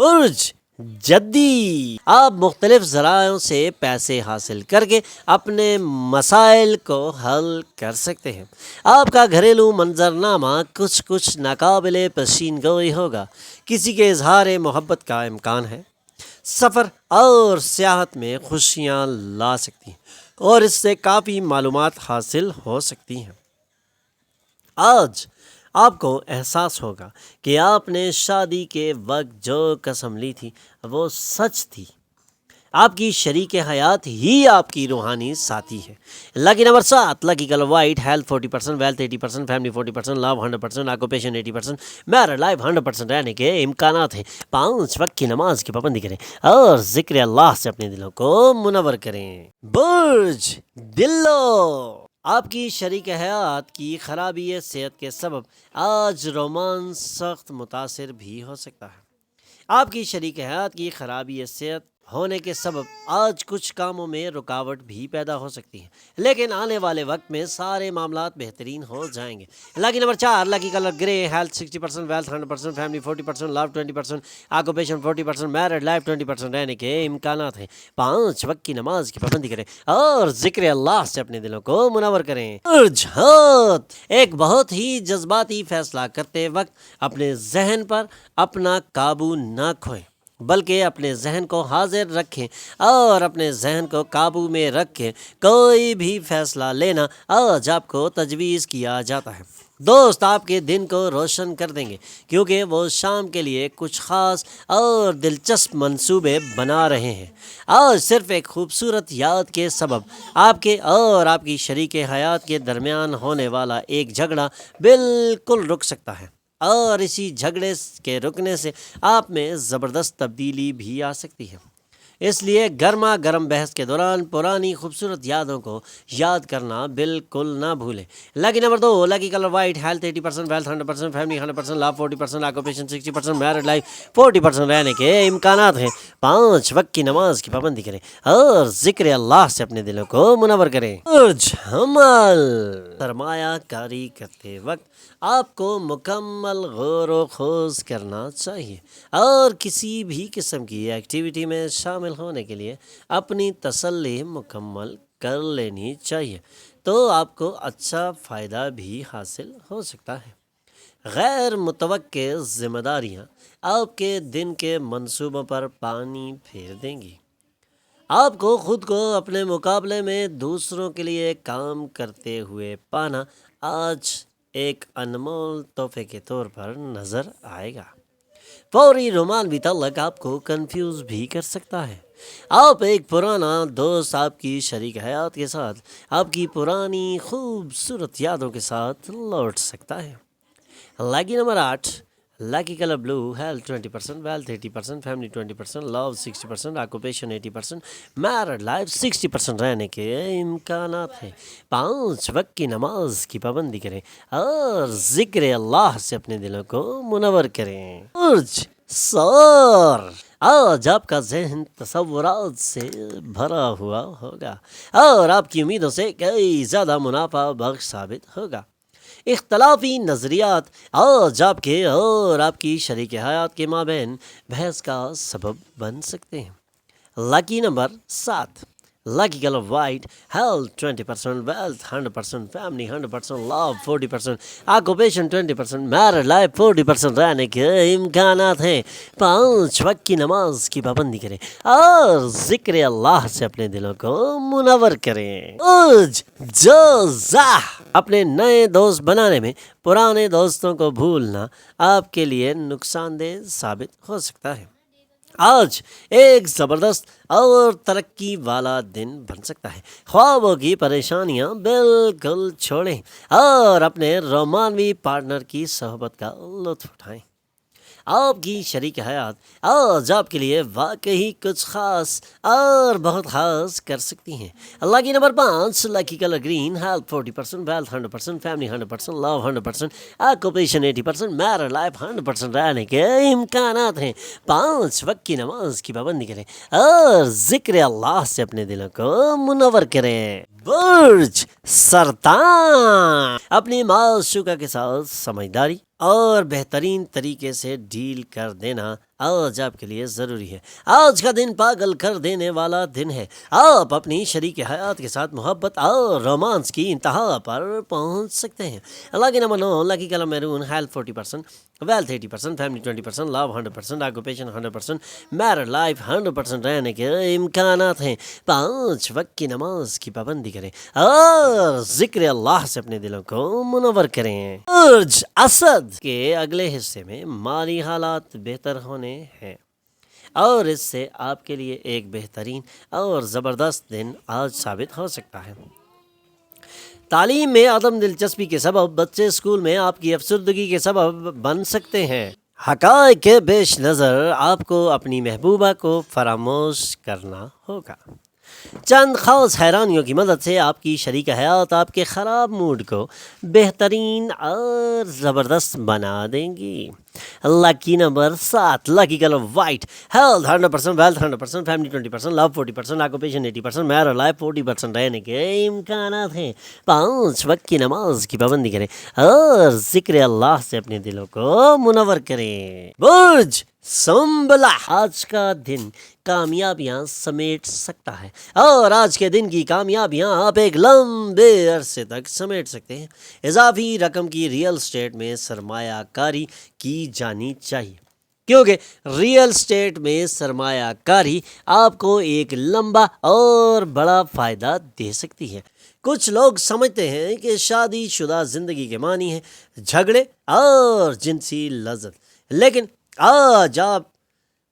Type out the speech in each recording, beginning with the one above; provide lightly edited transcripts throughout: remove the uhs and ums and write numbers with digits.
برج جدی، آپ مختلف ذرائعوں سے پیسے حاصل کر کے اپنے مسائل کو حل کر سکتے ہیں۔ آپ کا گھریلو منظرنامہ کچھ ناقابل پیشین گوئی ہوگا، کسی کے اظہار محبت کا امکان ہے، سفر اور سیاحت میں خوشیاں لا سکتی ہیں اور اس سے کافی معلومات حاصل ہو سکتی ہیں۔ آج آپ کو احساس ہوگا کہ آپ نے شادی کے وقت جو قسم لی تھی وہ سچ تھی۔ آپ کی شریک حیات ہی آپ کی روحانی ساتھی ہے۔ Lucky number 7، lucky colour white, health 40%، wealth 80%، family 40%، love 100%، occupation 80%، married life 100% رہنے کے امکانات ہیں۔ 5 وقت کی نماز کی پابندی کریں اور ذکر اللہ سے اپنے دلوں کو منور کریں۔ برج دلو، آپ کی شریک حیات کی خرابی صحت کے سبب آج رومانس سخت متاثر بھی ہو سکتا ہے۔ آپ کی شریک حیات کی خرابی صحت ہونے کے سبب آج کچھ کاموں میں رکاوٹ بھی پیدا ہو سکتی ہے، لیکن آنے والے وقت میں سارے معاملات بہترین ہو جائیں گے۔ لکی نمبر 4، لکی کلر گرے، ہیلتھ 60%، ویلتھ 100%، فیملی 40%، لو 20%، آکوپیشن 40%، میرڈ لائف 20% رہنے کے امکانات ہیں۔ 5 وقت کی نماز کی پابندی کریں اور ذکر اللہ سے اپنے دلوں کو منور کریں۔ برج حوت، ایک بہت ہی جذباتی فیصلہ کرتے وقت اپنے ذہن پر اپنا قابو نہ کھوئیں، بلکہ اپنے ذہن کو حاضر رکھیں اور اپنے ذہن کو قابو میں رکھیں۔ کوئی بھی فیصلہ لینا آج آپ کو تجویز کیا جاتا ہے۔ دوست آپ کے دن کو روشن کر دیں گے کیونکہ وہ شام کے لیے کچھ خاص اور دلچسپ منصوبے بنا رہے ہیں۔ آج صرف ایک خوبصورت یاد کے سبب آپ کے اور آپ کی شریک حیات کے درمیان ہونے والا ایک جھگڑا بالکل رک سکتا ہے، اور اسی جھگڑے کے رکنے سے آپ میں زبردست تبدیلی بھی آ سکتی ہے۔ اس لیے گرما گرم بحث کے دوران پرانی خوبصورت یادوں کو یاد کرنا بالکل نہ بھولیں۔ Lucky number 2، lucky colour white, health 80%، wealth 100%، family 100%، love 40%، occupation 60%، married life 40% رہنے کے امکانات ہیں۔ 5 وقت کی نماز کی پابندی کریں اور ذکر اللہ سے اپنے دلوں کو منور کریں۔ برج حمل، سرمایہ کاری کرتے وقت آپ کو مکمل غور و خوض کرنا چاہیے اور کسی بھی قسم کی ایکٹیویٹی میں شامل ہونے کے لیے اپنی تسلی مکمل کر لینی چاہیے، تو آپ کو اچھا فائدہ بھی حاصل ہو سکتا ہے۔ غیر متوقع ذمہ داریاں آپ کے دن کے منصوبوں پر پانی پھیر دیں گی۔ آپ کو خود کو اپنے مقابلے میں دوسروں کے لیے کام کرتے ہوئے پانا آج ایک انمول تحفے کے طور پر نظر آئے گا۔ فوری رومانوی تعلق آپ کو کنفیوز بھی کر سکتا ہے۔ آپ ایک پرانا دوست آپ کی شریک حیات کے ساتھ آپ کی پرانی خوبصورت یادوں کے ساتھ لوٹ سکتا ہے۔ لکی نمبر 8، لکی colour blue, health 20%، wealth 80%، family 20%، love 60%، occupation 80%، married life 60% رہنے کے امکانات ہیں۔ 5 وقت کی نماز کی پابندی کریں اور ذکر اللہ سے اپنے دلوں کو منور کریں۔ برج ثور، آج آپ کا ذہن تصورات سے بھرا ہوا ہوگا اور آپ کی امیدوں سے کئی زیادہ منافع بخش ثابت ہوگا۔ اختلافی نظریات آج آپ کے اور آپ کی شریک حیات کے مابین بحث کا سبب بن سکتے ہیں۔ Lucky number 7، lucky colour white, health 20%، wealth 100%، family 100%، love 40%، occupation 20%، married life 40% رہنے کے امکانات ہیں۔ 5 وقت کی نماز کی پابندی کریں اور ذکر اللہ سے اپنے دلوں کو منور کریں۔ برج جوزہ، اپنے نئے دوست بنانے میں پرانے دوستوں کو بھولنا آپ کے لیے نقصان دہ ثابت ہو سکتا ہے۔ آج ایک زبردست اور ترقی والا دن بن سکتا ہے۔ خوابوں کی پریشانیاں بالکل چھوڑیں اور اپنے رومانوی پارٹنر کی صحبت کا لطف اٹھائیں۔ آپ کی شریک حیات آج آپ کے لیے واقعی کچھ خاص اور بہت خاص کر سکتی ہیں۔ Lucky number 5، lucky colour green, health 40%، wealth 100%، family 100%، love 100%، occupation 80%، married life 100% رہنے کے امکانات ہیں۔ 5 وقت کی نماز کی پابندی کریں اور ذکر اللہ سے اپنے دلوں کو منور کریں۔ برج سرطان، اپنی معشوقہ کے ساتھ سمجھداری اور بہترین طریقے سے ڈیل کر دینا آج آپ کے لیے ضروری ہے۔ آج کا دن پاگل کر دینے والا دن ہے۔ آپ اپنی شریک حیات کے ساتھ محبت اور رومانس کی انتہا پر پہنچ سکتے ہیں۔ Lucky number 9، lucky colour maroon, health 40%، wealth 80%، family 20%، love 100%، occupation 100%، married life 100% رہنے کے امکانات ہیں۔ 5 وقت کی نماز کی پابندی کریں اور ذکر اللہ سے اپنے دلوں کو منور کریں۔ برج اسد کے اگلے حصے میں مالی حالات بہتر ہونے ہیں اور اس سے آپ کے لیے ایک بہترین اور زبردست دن آج ثابت ہو سکتا ہے۔ تعلیم میں عدم دلچسپی کے سبب بچے اسکول میں آپ کی افسردگی کے سبب بن سکتے ہیں۔ حقائق کے پیش نظر آپ کو اپنی محبوبہ کو فراموش کرنا ہوگا۔ چند خاص حیرانیوں کی مدد سے آپ کی شریک حیات آپ کے خراب موڈ کو بہترین اور زبردست بنا دیں گی۔ Lucky number 7، lucky colour white, health 100%، wealth 100%، family 20%، love 40%، occupation 80%، married life 40% رہنے کے امکانات ہیں۔ 5 وقت کی نماز کی پابندی کریں اور ذکر اللہ سے اپنے دلوں کو منور کریں۔ برج سنبلہ، آج کا دن کامیابیاں سمیٹ سکتا ہے اور آج کے دن کی کامیابیاں آپ ایک لمبے عرصے تک سمیٹ سکتے ہیں۔ اضافی رقم کی ریئل اسٹیٹ میں سرمایہ کاری کی جانی چاہیے کیونکہ ریئل اسٹیٹ میں سرمایہ کاری آپ کو ایک لمبا اور بڑا فائدہ دے سکتی ہے۔ کچھ لوگ سمجھتے ہیں کہ شادی شدہ زندگی کے معنی ہے جھگڑے اور جنسی لذت، لیکن آج آپ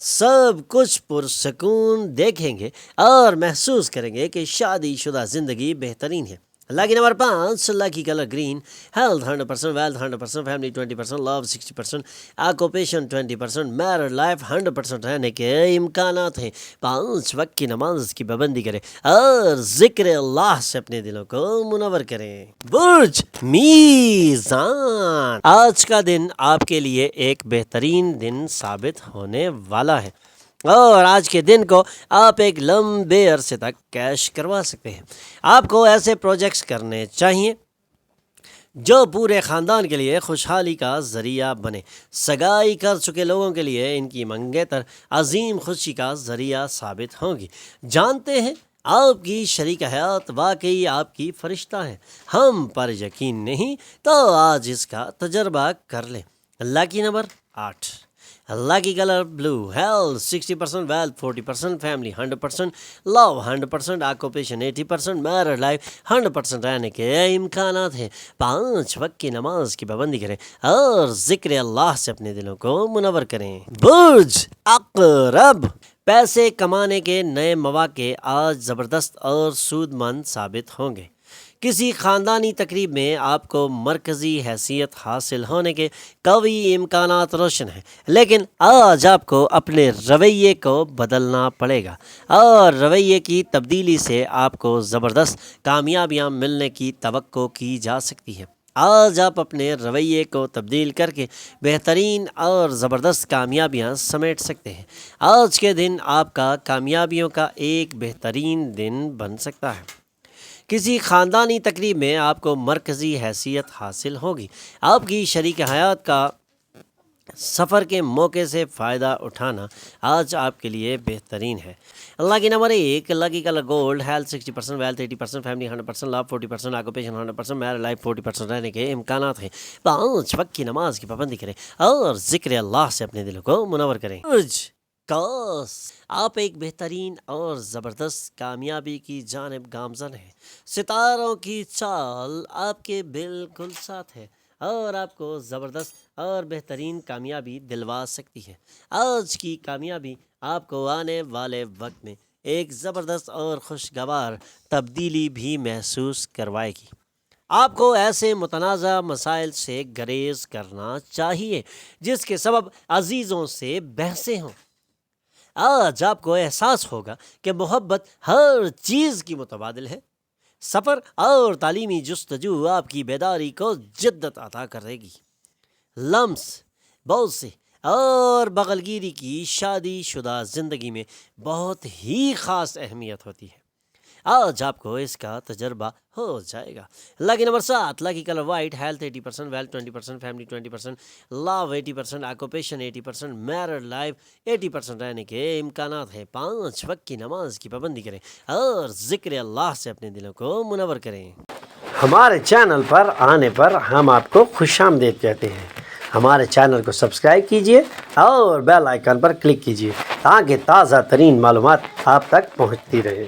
سب کچھ پرسکون دیکھیں گے اور محسوس کریں گے کہ شادی شدہ زندگی بہترین ہے۔ Lucky number 5، lucky colour green, health 100%، wealth 100%، family 20%، love 60%، occupation 20%، married life 100% رہنے کے امکانات ہیں۔ 5 وقت کی نماز کی پابندی کریں اور ذکر اللہ سے اپنے دلوں کو منور کریں۔ برج میزان، آج کا دن آپ کے لیے ایک بہترین دن ثابت ہونے والا ہے اور آج کے دن کو آپ ایک لمبے عرصے تک کیش کروا سکتے ہیں۔ آپ کو ایسے پروجیکٹس کرنے چاہیے جو پورے خاندان کے لیے خوشحالی کا ذریعہ بنے۔ سگائی کر چکے لوگوں کے لیے ان کی منگیتر عظیم خوشی کا ذریعہ ثابت ہوگی۔ جانتے ہیں آپ کی شریک حیات واقعی آپ کی فرشتہ ہیں، ہم پر یقین نہیں تو آج اس کا تجربہ کر لیں۔ لاکی number 8، لاکی colour blue, health 60%، wealth 40%، family 100%، love 100%، occupation 80%، married life 100% رہنے کے امکانات ہیں۔ 5 وقت کی نماز کی پابندی کریں اور ذکر اللہ سے اپنے دلوں کو منور کریں۔ برج عقرب، پیسے کمانے کے نئے مواقع آج زبردست اور سود مند ثابت ہوں گے۔ کسی خاندانی تقریب میں آپ کو مرکزی حیثیت حاصل ہونے کے قوی امکانات روشن ہیں، لیکن آج آپ کو اپنے رویے کو بدلنا پڑے گا اور رویے کی تبدیلی سے آپ کو زبردست کامیابیاں ملنے کی توقع کی جا سکتی ہے۔ آج آپ اپنے رویے کو تبدیل کر کے بہترین اور زبردست کامیابیاں سمیٹ سکتے ہیں۔ آج کے دن آپ کا کامیابیوں کا ایک بہترین دن بن سکتا ہے۔ کسی خاندانی تقریب میں آپ کو مرکزی حیثیت حاصل ہوگی۔ آپ کی شریک حیات کا سفر کے موقع سے فائدہ اٹھانا آج آپ کے لیے بہترین ہے۔ Lucky number 1، lucky colour gold, health 60%، wealth 80%، family 100%، love 40%، occupation 100%، married life 40% رہنے کے امکانات ہیں۔ 5 وقت کی نماز کی پابندی کریں اور ذکر اللہ سے اپنے دل کو منور کریں۔ قوس، آپ ایک بہترین اور زبردست کامیابی کی جانب گامزن ہیں۔ ستاروں کی چال آپ کے بالکل ساتھ ہے اور آپ کو زبردست اور بہترین کامیابی دلوا سکتی ہے۔ آج کی کامیابی آپ کو آنے والے وقت میں ایک زبردست اور خوشگوار تبدیلی بھی محسوس کروائے گی۔ آپ کو ایسے متنازع مسائل سے گریز کرنا چاہیے جس کے سبب عزیزوں سے بحثیں ہوں۔ آج آپ کو احساس ہوگا کہ محبت ہر چیز کی متبادل ہے۔ سفر اور تعلیمی جستجو آپ کی بیداری کو جدت عطا کرے گی۔ لمس، بوسے اور بغلگیری کی شادی شدہ زندگی میں بہت ہی خاص اہمیت ہوتی ہے۔ آج آپ کو اس کا تجربہ ہو جائے گا۔ Lucky number 7، lucky colour white, health 80%، wealth 20%، family 20%، love 80%، occupation 80%، married life 80% رہنے کے امکانات ہیں۔ 5 وقت کی نماز کی پابندی کریں اور ذکر اللہ سے اپنے دلوں کو منور کریں۔ ہمارے چینل پر آنے پر ہم آپ کو خوش آمدید کہتے ہیں۔ ہمارے چینل کو سبسکرائب کیجئے اور بیل آئیکن پر کلک کیجئے تاکہ تازہ ترین معلومات آپ تک پہنچتی رہے۔